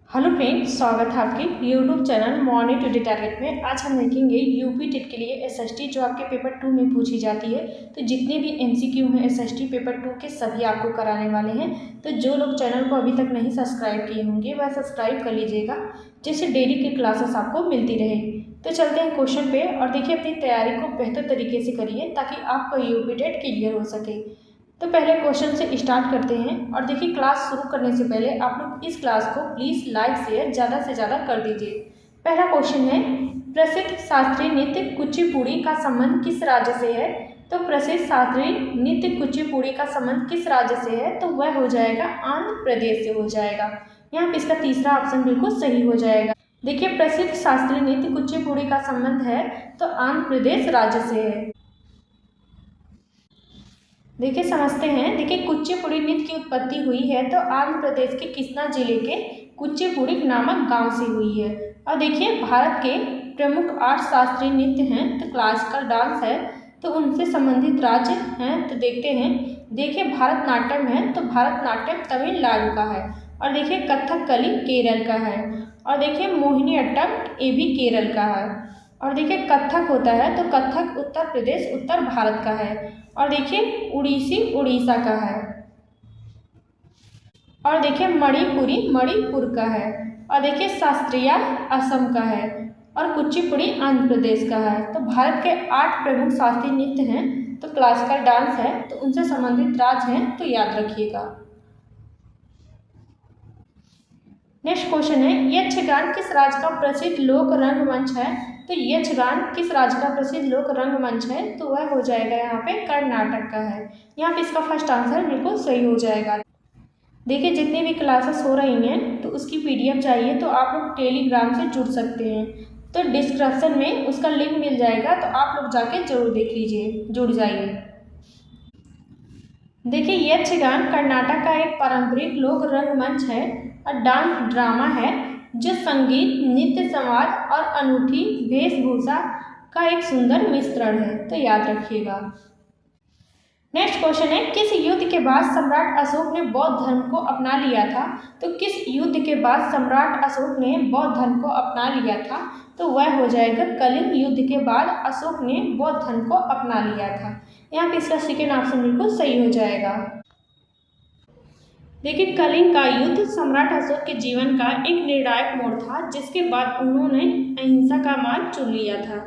Hello friends, स्वागत है आपके YouTube channel morning today target में। आज हम देखेंगे यूपी टेट के लिए एसएसटी जो आपके पेपर 2 में पूछी जाती है। तो जितने भी एमसीक्यू हैं एसएसटी पेपर 2 के सभी आपको कराने वाले हैं। तो जो लोग चैनल को अभी तक नहीं सब्सक्राइब किए होंगे वह सब्सक्राइब कर लीजिएगा, जिससे डेली की क्लासेस आपको मिलती रहे। तो चलते हैं क्वेश्चन पे और देखिए अपनी तैयारी को बेहतर तरीके से करिए ताकि आपका यूपी टेट क्लियर हो सके। तो पहले क्वेश्चन से स्टार्ट करते हैं और देखिए क्लास शुरू करने से पहले आप लोग इस क्लास को प्लीज़ लाइक शेयर ज़्यादा से ज़्यादा कर दीजिए। पहला क्वेश्चन है, प्रसिद्ध शास्त्रीय नृत्य कुचिपुड़ी का संबंध किस राज्य से है? तो प्रसिद्ध शास्त्रीय नृत्य कुचिपुड़ी का संबंध किस राज्य से है? तो वह हो जाएगा आंध्र प्रदेश से हो जाएगा। यहाँ पे इसका तीसरा ऑप्शन बिल्कुल सही हो जाएगा। देखिए प्रसिद्ध शास्त्रीय नृत्य कुचिपुड़ी का संबंध है तो आंध्र प्रदेश राज्य से है। देखिए समझते हैं। देखिए कुचिपुड़ी नृत्य की उत्पत्ति हुई है तो आंध्र प्रदेश के कृष्णा जिले के कुचिपुड़ी नामक गांव से हुई है। और देखिए भारत के प्रमुख 8 शास्त्रीय नृत्य हैं तो क्लासिकल डांस है तो उनसे संबंधित राज्य हैं। तो देखते हैं। देखिए भारतनाट्यम है तो भारतनाट्यम तमिलनाडु का है। और देखिए कथकली केरल का है। और देखिए मोहिनीअट्टम ये भी केरल का है। और देखिए कथक होता है तो कथक उत्तर प्रदेश उत्तर भारत का है। और देखिए उड़ीसी उड़ीसा का है। और देखिए मणिपुरी मणिपुर का है। और देखिए शास्त्रीय असम का है। और कुचिपुड़ी आंध्र प्रदेश का है। तो भारत के 8 प्रमुख शास्त्रीय नृत्य हैं तो क्लासिकल डांस है तो उनसे संबंधित राज्य हैं तो याद रखिएगा। नेक्स्ट क्वेश्चन है, यक्षगान किस राज्य का प्रसिद्ध लोक रंगमंच है? तो यक्षगान किस राज्य का प्रसिद्ध लोक रंगमंच है? तो वह हो जाएगा यहाँ पे कर्नाटक का है। यहाँ पे इसका फर्स्ट आंसर बिल्कुल सही हो जाएगा। देखिए जितनी भी क्लासेस हो रही हैं तो उसकी पीडीएफ चाहिए तो आप लोग टेलीग्राम से जुड़ सकते हैं। तो डिस्क्रिप्शन में उसका लिंक मिल जाएगा तो आप लोग जाके जरूर देख लीजिए, जुड़ जाइए। देखिए यक्षगान कर्नाटक का एक पारंपरिक लोक रंगमंच है और डांस ड्रामा है जो संगीत, नृत्य, संवाद और अनूठी वेशभूषा का एक सुंदर मिश्रण है तो याद रखिएगा। नेक्स्ट क्वेश्चन है, किस युद्ध के बाद सम्राट अशोक ने बौद्ध धर्म को अपना लिया था? तो किस युद्ध के बाद सम्राट अशोक ने बौद्ध धर्म को अपना लिया था? तो वह हो जाएगा कलिंग युद्ध के बाद अशोक ने बौद्ध धर्म को अपना लिया था। यहाँ पे इसका सेकेंड ऑप्शन बिल्कुल सही हो जाएगा। देखिए कलिंग का युद्ध सम्राट अशोक के जीवन का एक निर्णायक मोड़ था जिसके बाद उन्होंने अहिंसा का मार्ग चुन लिया था।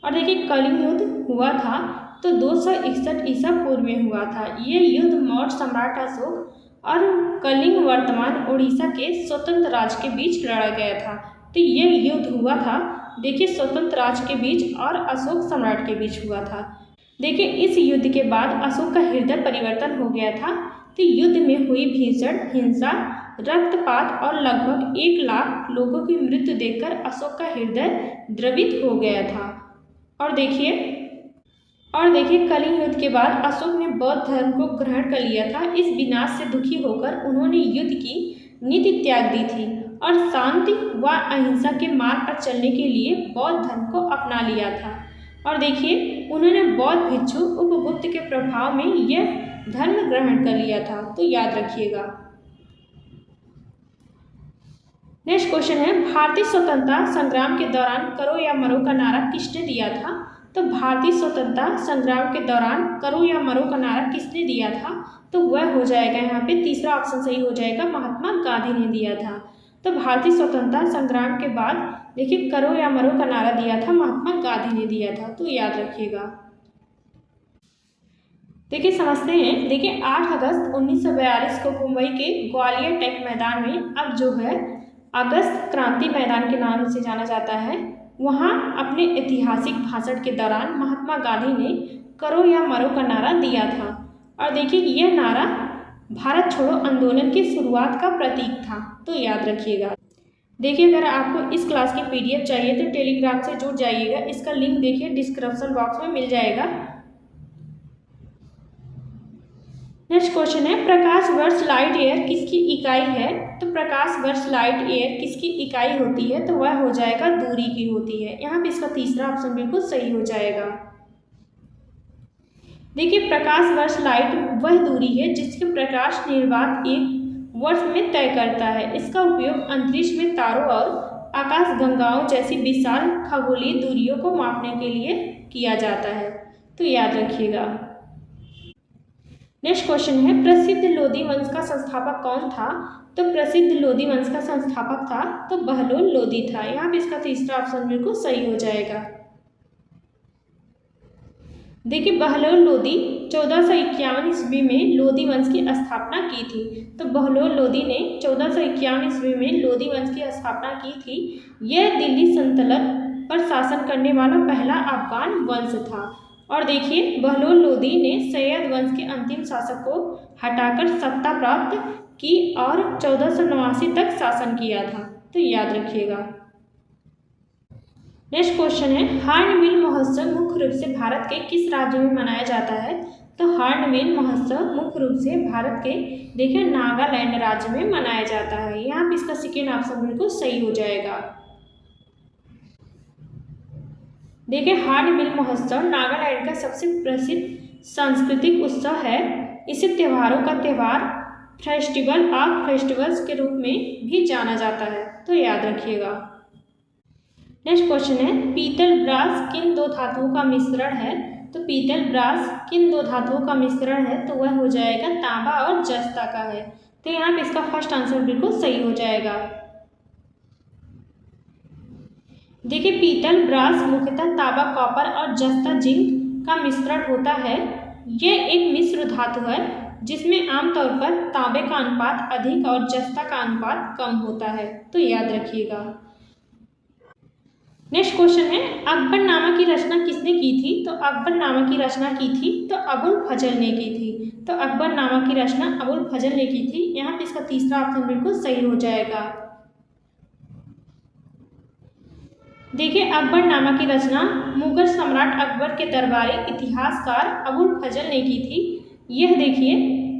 और देखिए कलिंग युद्ध हुआ था तो 261 ईसा पूर्व में हुआ था। ये युद्ध मौर्य सम्राट अशोक और कलिंग वर्तमान उड़ीसा के स्वतंत्र राज्य के बीच लड़ा गया था। तो ये युद्ध हुआ था देखिए स्वतंत्र राज्य के बीच और अशोक सम्राट के बीच हुआ था। देखिए इस युद्ध के बाद अशोक का हृदय परिवर्तन हो गया था। तो युद्ध में हुई भीषण हिंसा, रक्तपात और लगभग 1 लाख लोगों की मृत्यु देखकर अशोक का हृदय द्रवित हो गया था। और देखिए कलिंग युद्ध के बाद अशोक ने बौद्ध धर्म को ग्रहण कर लिया था। इस विनाश से दुखी होकर उन्होंने युद्ध की नीति त्याग दी थी और शांति व अहिंसा के मार्ग पर चलने के लिए बौद्ध धर्म को अपना लिया था। और देखिए उन्होंने बौद्ध भिक्षु उपगुप्त के प्रभाव में यह धर्म ग्रहण कर लिया था तो याद रखिएगा। नेक्स्ट क्वेश्चन है, भारतीय स्वतंत्रता संग्राम के दौरान करो या मरो का नारा किसने दिया था? तो भारतीय स्वतंत्रता संग्राम के दौरान करो या मरो का नारा किसने दिया था? तो वह हो जाएगा यहाँ पे तीसरा ऑप्शन सही हो जाएगा, महात्मा गांधी ने दिया था। तो भारतीय स्वतंत्रता संग्राम के बाद देखिए करो या मरो का नारा दिया था महात्मा गांधी ने दिया था तो याद रखिएगा। देखिए समझते हैं। देखिए 8 अगस्त 1942 को मुंबई के ग्वालियर टेक मैदान में अब जो है अगस्त क्रांति मैदान के नाम से जाना जाता है, वहाँ अपने ऐतिहासिक भाषण के दौरान महात्मा गांधी ने करो या मरो का नारा दिया था। और देखिए यह नारा भारत छोड़ो आंदोलन की शुरुआत का प्रतीक था तो याद रखिएगा। देखिए अगर आपको इस क्लास की पीडीएफ चाहिए तो टेलीग्राम से जुड़ जाइएगा, इसका लिंक देखिए डिस्क्रिप्शन बॉक्स में मिल जाएगा। नेक्स्ट क्वेश्चन है, प्रकाश वर्ष लाइट ईयर किसकी इकाई है? तो प्रकाश वर्ष लाइट ईयर किसकी इकाई होती है? तो वह हो जाएगा दूरी की होती है। यहाँ पे इसका तीसरा ऑप्शन बिल्कुल सही हो जाएगा। देखिए प्रकाश वर्ष लाइट वह दूरी है जिसके प्रकाश निर्वात एक वर्ष में तय करता है। इसका उपयोग अंतरिक्ष में तारों और आकाशगंगाओं जैसी विशाल खगोलीय दूरियों को मापने के लिए किया जाता है, तो याद रखिएगा। नेक्स्ट क्वेश्चन है, प्रसिद्ध लोदी वंश का संस्थापक कौन था? तो प्रसिद्ध लोदी वंश का संस्थापक था तो बहलोल लोदी था। यहाँ पे इसका तीसरा ऑप्शन बिल्कुल सही हो जाएगा। देखिए, बहलोल लोदी 1451 ईस्वी में लोदी वंश की स्थापना की थी। तो बहलोल लोदी ने 1451 ईस्वी में लोदी वंश की स्थापना की थी। यह दिल्ली सल्तनत पर शासन करने वाला पहला अफगान वंश था। और देखिए, बहलोल लोदी ने सैयद वंश के अंतिम शासक को हटाकर सत्ता प्राप्त की और 1489 तक शासन किया था, तो याद रखिएगा। नेक्स्ट क्वेश्चन है, हार्नबिल महोत्सव मुख्य रूप से भारत के किस राज्य में मनाया जाता है? तो हार्नबिल महोत्सव मुख्य रूप से भारत के देखिए नागालैंड राज्य में मनाया जाता है। यहाँ पे इसका सेकेंड ऑप्शन बिल्कुल सही हो जाएगा। देखिए, हार्नबिल महोत्सव नागालैंड का सबसे प्रसिद्ध सांस्कृतिक उत्सव है। इसे त्योहारों का त्योहार, फेस्टिवल ऑफ फेस्टिवल्स के रूप में भी जाना जाता है, तो याद रखिएगा। नेक्स्ट क्वेश्चन है, पीतल ब्रास किन दो धातुओं का मिश्रण है? तो पीतल ब्रास किन दो धातुओं का मिश्रण है? तो वह हो जाएगा तांबा और जस्ता का है। तो यहाँ पे इसका फर्स्ट आंसर बिल्कुल सही हो जाएगा। देखिए, पीतल ब्रास मुख्यतः तांबा, कॉपर और जस्ता जिंक का मिश्रण होता है। यह एक मिश्र धातु है जिसमें आमतौर पर तांबे का अनुपात अधिक और जस्ता का अनुपात कम होता है, तो याद रखिएगा। नेक्स्ट क्वेश्चन है, अकबरनामा की रचना किसने की थी? तो अकबरनामा की रचना की थी तो अबुल फजल ने की थी। तो अकबरनामा की रचना अबुल फजल ने की थी। यहाँ पे इसका तीसरा ऑप्शन बिल्कुल सही हो जाएगा। देखिए, अकबरनामा की रचना मुगल सम्राट अकबर के दरबारी इतिहासकार अबुल फजल ने की थी। यह देखिए,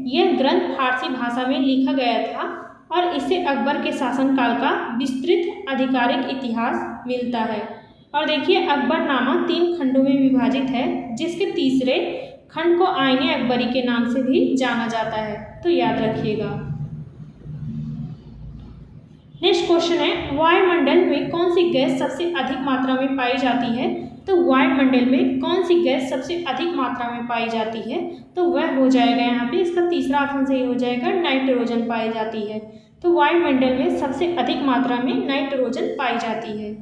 यह ग्रंथ फारसी भाषा में लिखा गया था और इससे अकबर के शासनकाल का विस्तृत आधिकारिक इतिहास मिलता है। और देखिए, अकबरनामा 3 खंडों में विभाजित है, जिसके तीसरे खंड को आईने अकबरी के नाम से भी जाना जाता है, तो याद रखिएगा। नेक्स्ट क्वेश्चन है, वायुमंडल में कौन सी गैस सबसे अधिक मात्रा में पाई जाती है? तो वायुमंडल में कौन सी गैस सबसे अधिक मात्रा में पाई जाती है? तो वह हो जाएगा, यहाँ पे इसका तीसरा ऑप्शन सही हो जाएगा, नाइट्रोजन पाई जाती है। तो वायुमंडल में सबसे अधिक मात्रा में नाइट्रोजन पाई जाती है।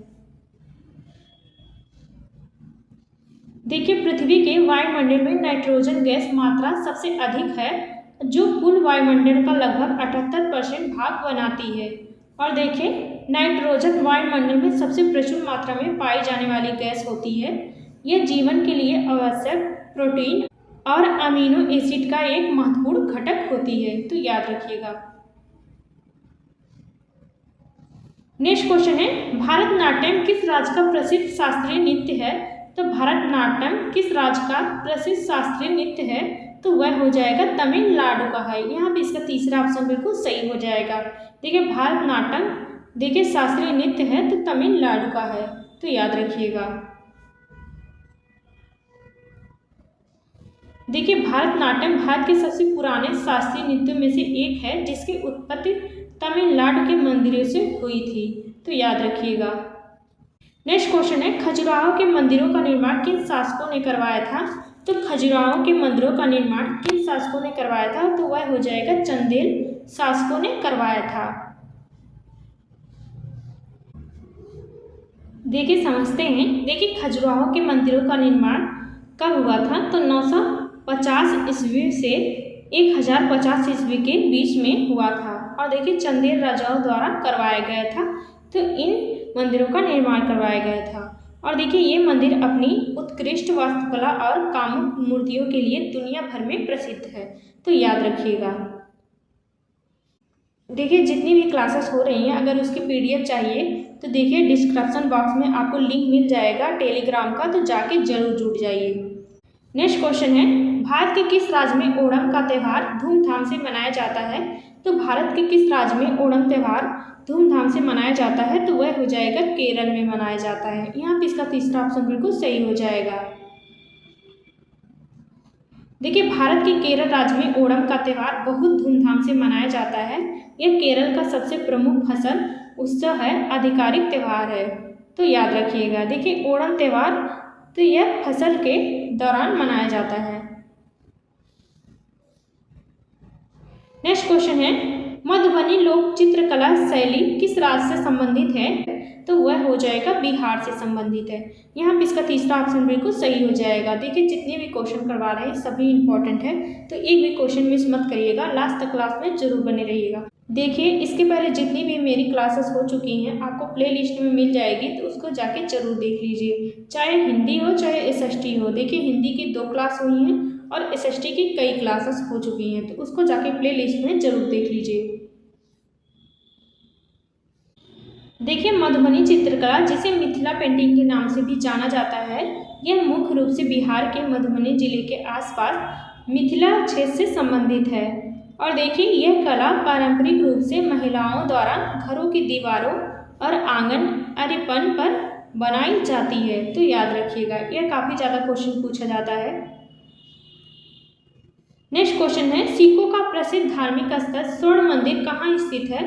देखिए, पृथ्वी के वायुमंडल में नाइट्रोजन गैस मात्रा सबसे अधिक है, जो कुल वायुमंडल का लगभग 78% भाग बनाती है। और देखिए, नाइट्रोजन वायुमंडल में सबसे प्रचुर मात्रा में पाई जाने वाली गैस होती है। यह जीवन के लिए आवश्यक प्रोटीन और अमीनो एसिड का एक महत्वपूर्ण घटक होती है, तो याद रखिएगा। नेक्स्ट क्वेश्चन है, भारतनाट्यम किस राज्य का प्रसिद्ध शास्त्रीय नृत्य है? तो भारतनाट्यम किस राज्य का प्रसिद्ध शास्त्रीय नृत्य है? तो वह हो जाएगा तमिलनाडु का है। यहाँ पे इसका तीसरा ऑप्शन बिल्कुल सही हो जाएगा। देखिए, भारतनाट्यम देखिए शास्त्रीय नृत्य है तो तमिलनाडु का है, तो याद रखिएगा। देखिए, भारतनाट्यम भारत के सबसे पुराने शास्त्रीय नृत्यों में से एक है, जिसकी उत्पत्ति तमिलनाडु के मंदिरों से हुई थी, तो याद रखिएगा। नेक्स्ट क्वेश्चन है, खजुराहो के मंदिरों का निर्माण किन शासकों ने करवाया था? तो खजुराहो के मंदिरों का निर्माण किन शासकों ने करवाया था? तो वह हो जाएगा चंदेल शासकों ने करवाया था। देखिए, समझते हैं। देखिए, खजुराहो के मंदिरों का निर्माण कब हुआ था? तो 950 ईस्वी से 1050 ईस्वी के बीच में हुआ था। और देखिए, चंदेल राजाओं द्वारा करवाया गया था, तो इन मंदिरों का निर्माण करवाया गया था। और देखिए, ये मंदिर अपनी उत्कृष्ट वास्तुकला और कामुक मूर्तियों के लिए दुनिया भर में प्रसिद्ध है, तो याद रखिएगा। देखिए, जितनी भी क्लासेस हो रही हैं, अगर उसकी PDF चाहिए तो देखिए डिस्क्रिप्शन बॉक्स में आपको लिंक मिल जाएगा टेलीग्राम का, तो जाके जरूर जुड़ जाइए। नेक्स्ट क्वेश्चन है, भारत के किस राज्य में ओणम का त्यौहार धूमधाम से मनाया जाता है? तो भारत के किस राज्य में ओणम त्यौहार धूमधाम से मनाया जाता है? तो वह हो जाएगा केरल में मनाया जाता है। यहाँ पे इसका तीसरा ऑप्शन बिल्कुल सही हो जाएगा। देखिए, भारत के केरल राज्य में ओणम का त्यौहार बहुत धूमधाम से मनाया जाता है। यह केरल का सबसे प्रमुख फसल उत्सव है, आधिकारिक त्यौहार है, तो याद रखिएगा। देखिए, ओणम त्यौहार तो यह फसल के दौरान मनाया जाता है। नेक्स्ट क्वेश्चन है, मधुबनी लोक चित्रकला शैली किस राज्य से संबंधित है? तो वह हो जाएगा बिहार से संबंधित है। यहाँ पे इसका तीसरा ऑप्शन बिल्कुल सही हो जाएगा। देखिए, जितने भी क्वेश्चन करवा रहे हैं सभी इंपॉर्टेंट है, तो एक भी क्वेश्चन मिस मत करिएगा, लास्ट तक क्लास में जरूर बने रहिएगा। देखिए, इसके पहले जितनी भी मेरी क्लासेस हो चुकी हैं आपको प्ले लिस्ट में मिल जाएगी, तो उसको जाके जरूर देख लीजिए, चाहे हिंदी हो चाहे SST हो। देखिए, हिंदी की 2 क्लास हुई हैं और SST की कई क्लासेस हो चुकी हैं, तो उसको जाके प्ले लिस्ट में जरूर देख लीजिए। देखिए, मधुबनी चित्रकला जिसे मिथिला पेंटिंग के नाम से भी जाना जाता है, यह मुख्य रूप से बिहार के मधुबनी जिले के आसपास मिथिला क्षेत्र से संबंधित है। और देखिए, यह कला पारंपरिक रूप से महिलाओं द्वारा घरों की दीवारों और आंगन अरिपन पर बनाई जाती है, तो याद रखिएगा, यह काफ़ी ज़्यादा क्वेश्चन पूछा जाता है। नेक्स्ट क्वेश्चन है, सिखों का प्रसिद्ध धार्मिक स्थल स्वर्ण मंदिर कहाँ स्थित है?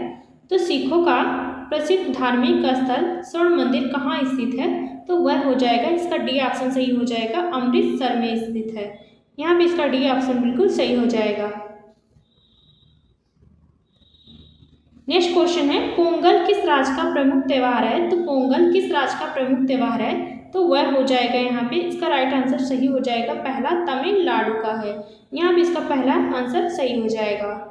तो सिखों का प्रसिद्ध धार्मिक स्थल स्वर्ण मंदिर कहाँ स्थित है? तो वह हो जाएगा, इसका डी ऑप्शन सही हो जाएगा, अमृतसर में स्थित है। यहाँ पे इसका डी ऑप्शन बिल्कुल सही हो जाएगा। नेक्स्ट क्वेश्चन है, पोंगल किस राज्य का प्रमुख त्यौहार है? तो पोंगल किस राज्य का प्रमुख त्यौहार है? तो वह हो जाएगा, यहाँ पे इसका राइट आंसर सही हो जाएगा, पहला तमिलनाडु का है। यहाँ पे इसका पहला आंसर सही हो जाएगा।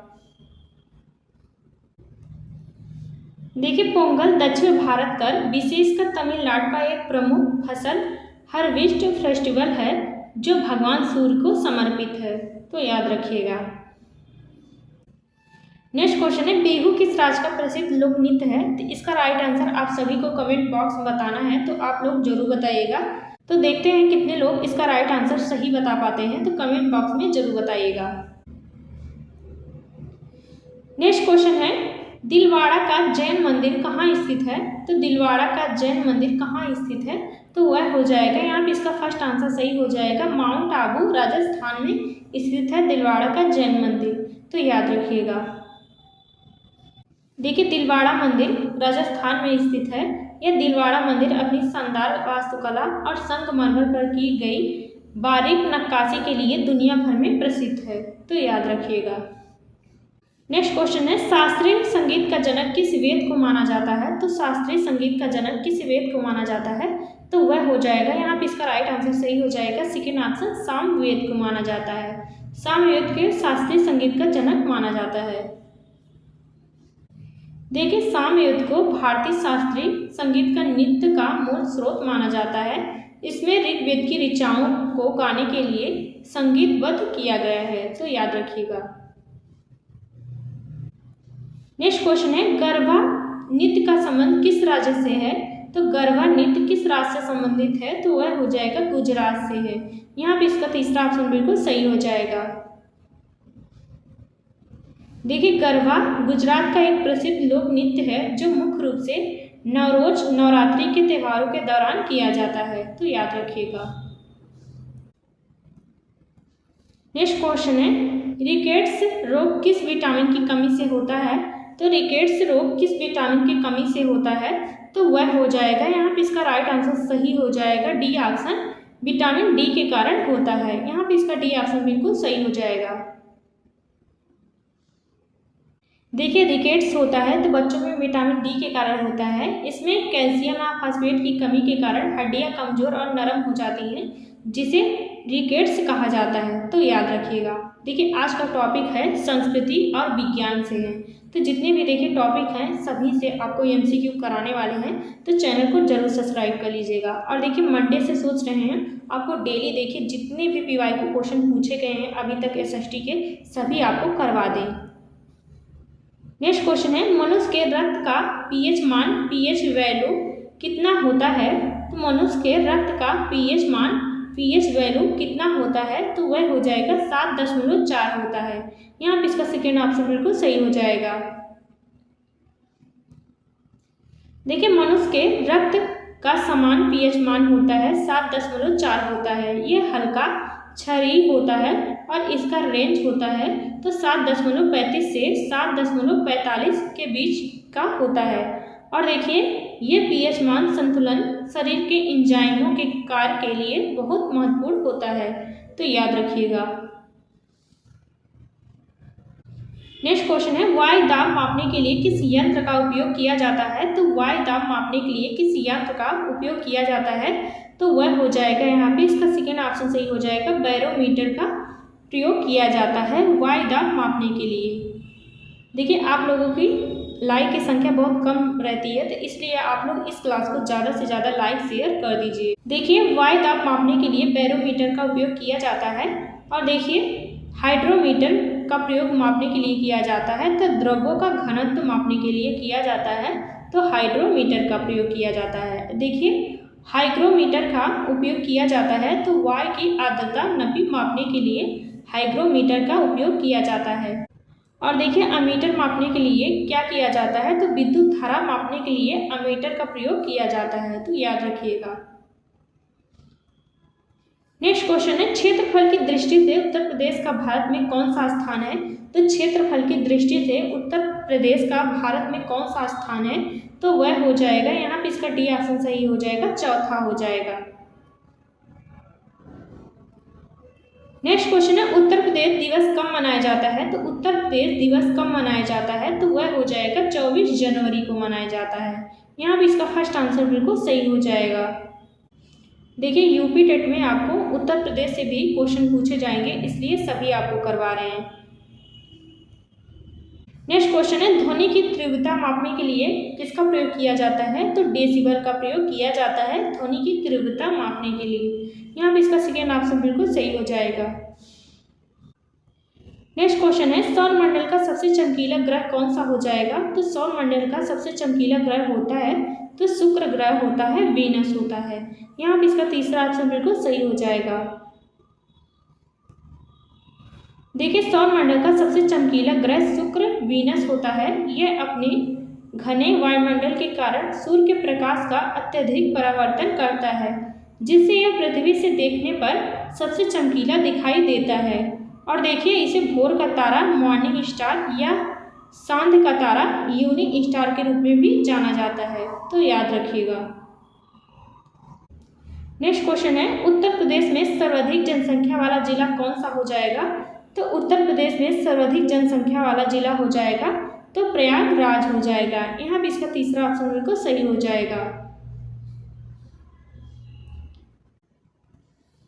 देखिए, पोंगल दक्षिण भारत का विशेषकर तमिलनाडु का एक प्रमुख फसल हार्वेस्ट फेस्टिवल है जो भगवान सूर्य को समर्पित है, तो याद रखिएगा। नेक्स्ट क्वेश्चन है, बिहू किस राज्य का प्रसिद्ध लोक नृत्य है? तो इसका राइट आंसर आप सभी को कमेंट बॉक्स में बताना है, तो आप लोग जरूर बताइएगा। तो देखते हैं कितने लोग इसका राइट आंसर सही बता पाते हैं, तो कमेंट बॉक्स में जरूर बताइएगा। नेक्स्ट क्वेश्चन है, दिलवाड़ा का जैन मंदिर कहाँ स्थित है? तो दिलवाड़ा का जैन मंदिर कहाँ स्थित है? तो वह हो जाएगा, यहाँ पे इसका फर्स्ट आंसर सही हो जाएगा, माउंट आबू राजस्थान में स्थित है दिलवाड़ा का जैन मंदिर, तो याद रखिएगा। देखिए, दिलवाड़ा मंदिर राजस्थान में स्थित है। यह दिलवाड़ा मंदिर अपनी शानदार वास्तुकला और संगमरमर पर की गई बारीक नक्काशी के लिए दुनिया भर में प्रसिद्ध है, तो याद रखिएगा। नेक्स्ट क्वेश्चन है, शास्त्रीय संगीत का जनक किस वेद को माना जाता है? तो शास्त्रीय संगीत का जनक किस वेद को माना जाता है? तो वह हो जाएगा, यहाँ पे इसका राइट आंसर सही हो जाएगा, सेकेंड ऑप्शन सामवेद को माना जाता है। सामवेद के शास्त्रीय संगीत का जनक माना जाता है। देखिए, सामवेद को भारतीय शास्त्रीय संगीत का नृत्य का मूल स्रोत माना जाता है। इसमें ऋग्वेद की ऋचाओं को गाने के लिए संगीतबद्ध किया गया है, तो याद रखिएगा। नेक्स्ट क्वेश्चन है, गरबा नृत्य का संबंध किस राज्य से है? तो गरबा नृत्य किस राज्य से संबंधित है? तो वह हो जाएगा गुजरात से है। यहाँ पे इसका तीसरा ऑप्शन बिल्कुल सही हो जाएगा। देखिए, गरबा गुजरात का एक प्रसिद्ध लोक नृत्य है जो मुख्य रूप से नवरोज नवरात्रि के त्योहारों के दौरान किया जाता है, तो याद रखिएगा। नेक्स्ट क्वेश्चन है, रिकेट्स रोग किस विटामिन की कमी से होता है? तो रिकेट्स रोग किस विटामिन की कमी से होता है? तो वह हो जाएगा, यहाँ पे इसका राइट आंसर सही हो जाएगा, डी ऑप्शन, विटामिन डी के कारण होता है। यहाँ पे इसका डी ऑप्शन बिल्कुल सही हो जाएगा। देखिए, रिकेट्स होता है तो बच्चों में विटामिन डी के कारण होता है। इसमें कैल्शियम और फास्फेट की कमी के कारण हड्डियां कमजोर और नरम हो जाती हैं, जिसे रिकेट्स कहा जाता है, तो याद रखिएगा। देखिए, आज का टॉपिक है संस्कृति और विज्ञान से है, तो जितने भी देखिए टॉपिक हैं सभी से आपको MCQ कराने वाले हैं, तो चैनल को जरूर सब्सक्राइब कर लीजिएगा। और देखिए, मंडे से सोच रहे हैं आपको डेली देखिए जितने भी PY को क्वेश्चन पूछे गए हैं अभी तक SST के, सभी आपको करवा दें। नेक्स्ट क्वेश्चन है, मनुष्य के रक्त का pH मान, pH वैल्यू कितना होता है? तो मनुष्य के रक्त का pH मान, pH वैल्यू कितना होता है? तो वह हो जाएगा 7.4 होता है। यहाँ पे इसका सेकेंड ऑप्शन बिल्कुल सही हो जाएगा। देखिए, मनुष्य के रक्त का समान pH मान होता है 7.4 होता है। ये हल्का क्षारीय होता है और इसका रेंज होता है तो 7.35 से 7.45 के बीच का होता है। और देखिए ये पीएच मान संतुलन शरीर के एंजाइमों के कार्य के लिए बहुत महत्वपूर्ण होता है, तो याद रखिएगा। नेक्स्ट क्वेश्चन है वायु दाब मापने के लिए किस यंत्र का उपयोग किया जाता है? तो वायु दाब मापने के लिए किस यंत्र का उपयोग किया जाता है? तो वह हो जाएगा यहाँ पे इसका सेकेंड ऑप्शन सही हो जाएगा, बैरोमीटर का प्रयोग किया जाता है वायु दाब मापने के लिए। देखिए आप लोगों की लाइक की संख्या बहुत कम रहती है, तो इसलिए आप लोग इस क्लास को ज़्यादा से ज़्यादा लाइक शेयर कर दीजिए। देखिए वायु दाब मापने के लिए बैरोमीटर का उपयोग किया जाता है। और देखिए हाइड्रोमीटर का प्रयोग मापने के लिए किया जाता है, तो द्रव्यों का घनत्व मापने के लिए किया जाता है, तो हाइड्रोमीटर का प्रयोग किया जाता है। देखिए हाइग्रोमीटर का उपयोग किया जाता है, तो वायु की आर्द्रता नमी मापने के लिए हाइग्रोमीटर का उपयोग किया जाता है। और देखिए अमीटर मापने के लिए क्या किया जाता है? तो विद्युत धारा मापने के लिए अमीटर का प्रयोग किया जाता है, तो याद रखिएगा। नेक्स्ट क्वेश्चन है क्षेत्रफल की दृष्टि से उत्तर प्रदेश का भारत में कौन सा स्थान है? तो क्षेत्रफल की दृष्टि से उत्तर प्रदेश का भारत में कौन सा स्थान है? तो वह हो जाएगा यहाँ पे इसका डी ऑप्शन सही हो जाएगा, चौथा हो जाएगा। नेक्स्ट क्वेश्चन है उत्तर प्रदेश दिवस कब मनाया जाता है? तो उत्तर प्रदेश दिवस कब मनाया जाता है? तो वह हो जाएगा 24 जनवरी को मनाया जाता है। यहाँ पे इसका फर्स्ट आंसर बिल्कुल सही हो जाएगा। देखिए यूपी टेट में आपको उत्तर प्रदेश से भी क्वेश्चन पूछे जाएंगे, इसलिए सभी आपको करवा रहे हैं। नेक्स्ट क्वेश्चन है ध्वनि की तीव्रता मापने के लिए किसका प्रयोग किया जाता है? तो डेसिबल का प्रयोग किया जाता है ध्वनि की तीव्रता मापने के लिए। यहाँ पे इसका सेकेंड ऑप्शन बिल्कुल सही हो जाएगा। नेक्स्ट क्वेश्चन है सौर मंडल का सबसे चमकीला ग्रह कौन सा हो जाएगा? तो सौर मंडल का सबसे चमकीला ग्रह होता है तो शुक्र ग्रह होता है, वीनस होता है। यहाँ पे इसका तीसरा ऑप्शन बिल्कुल सही हो जाएगा। देखिए सौर मंडल का सबसे चमकीला ग्रह शुक्र वीनस होता है। यह अपने घने वायुमंडल के कारण सूर्य के प्रकाश का अत्यधिक परावर्तन करता है, जिससे यह पृथ्वी से देखने पर सबसे चमकीला दिखाई देता है। और देखिए इसे भोर का तारा, मॉर्निंग स्टार या सांझ का तारा, इवनिंग स्टार के रूप में भी जाना जाता है, तो याद रखिएगा। नेक्स्ट क्वेश्चन है उत्तर प्रदेश में सर्वाधिक जनसंख्या वाला जिला कौन सा हो जाएगा? तो उत्तर प्रदेश में सर्वाधिक जनसंख्या वाला जिला हो जाएगा तो प्रयागराज हो जाएगा। यहाँ भी इसका तीसरा ऑप्शन बिल्कुल सही हो जाएगा।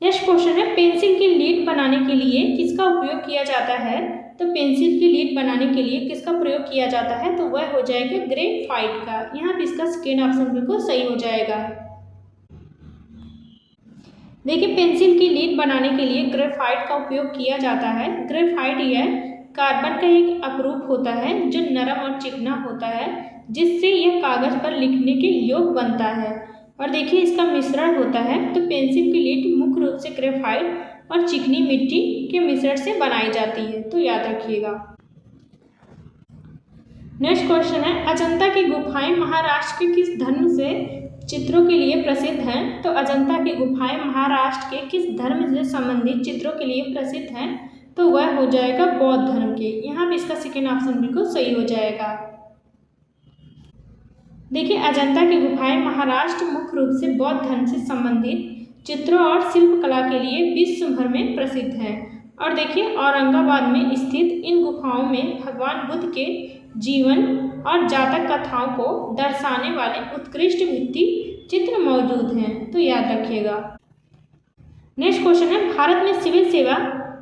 नेक्स्ट क्वेश्चन है पेंसिल की लीड बनाने के लिए किसका उपयोग किया जाता है? तो पेंसिल की लीड बनाने के लिए किसका प्रयोग किया जाता है? तो वह हो जाएगा ग्रेफाइट का। यहाँ पे इसका सेकेंड ऑप्शन बिल्कुल सही हो जाएगा। देखिए पेंसिल की लीड बनाने के लिए ग्रेफाइट का उपयोग किया जाता है। ग्रेफाइट यह कार्बन का एक अपरूप होता है जो नरम और चिकना होता है, जिससे यह कागज पर लिखने के योग्य बनता है। और देखिए इसका मिश्रण होता है, तो पेंसिल की लीड मुख्य रूप से ग्रेफाइट और चिकनी मिट्टी के मिश्रण से बनाई जाती है, तो याद रखिएगा। नेक्स्ट क्वेश्चन है अजंता की गुफाएं महाराष्ट्र के किस धर्म से चित्रों के लिए प्रसिद्ध हैं? तो अजंता की गुफाएं महाराष्ट्र के किस धर्म से संबंधित चित्रों के लिए प्रसिद्ध हैं? तो वह हो जाएगा बौद्ध धर्म के। यहाँ भी इसका सेकेंड ऑप्शन बिल्कुल सही हो जाएगा। देखिए अजंता की गुफाएं महाराष्ट्र मुख्य रूप से बौद्ध धर्म से संबंधित चित्रों और शिल्पकला के लिए विश्व भर में प्रसिद्ध हैं। और देखिए औरंगाबाद में स्थित इन गुफाओं में भगवान बुद्ध के जीवन और जातक कथाओं को दर्शाने वाले उत्कृष्ट भित्ति चित्र मौजूद हैं, तो याद रखिएगा। नेक्स्ट क्वेश्चन है भारत में सिविल सेवा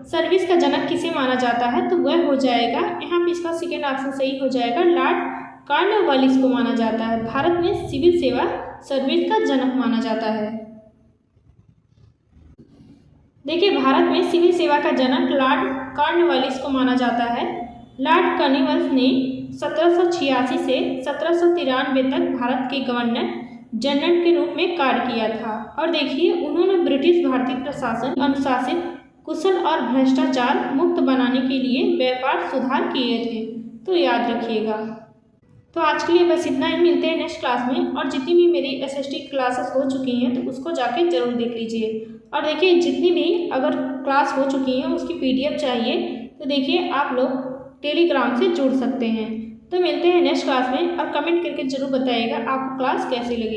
सर्विस का जनक किसे माना जाता है? तो वह हो जाएगा, यहाँ पे इसका सेकेंड ऑप्शन सही हो जाएगा, लॉर्ड कॉर्नवालिस को माना जाता है। भारत में सिविल सेवा सर्विस का जनक माना जाता है। देखिए भारत में सिविल सेवा का जनक लॉर्ड कॉर्नवालिस को माना जाता है। लॉर्ड कॉर्नवालिस ने 1786 से 1793 तक भारत के गवर्नर जनरल के रूप में कार्य किया था। और देखिए उन्होंने ब्रिटिश भारतीय प्रशासन अनुशासित, कुशल और भ्रष्टाचार मुक्त बनाने के लिए व्यापार सुधार किए थे, तो याद रखिएगा। तो आज के लिए बस इतना ही, मिलते हैं नेक्स्ट क्लास में। और जितनी भी मेरी एसएसटी क्लासेस हो चुकी हैं तो उसको जाके जरूर देख लीजिए। और देखिए जितनी भी अगर क्लास हो चुकी है उसकी PDF चाहिए तो देखिए आप लोग टेलीग्राम से जुड़ सकते हैं। तो मिलते हैं नेक्स्ट क्लास में और कमेंट करके ज़रूर बताइएगा आपको क्लास कैसी लगी।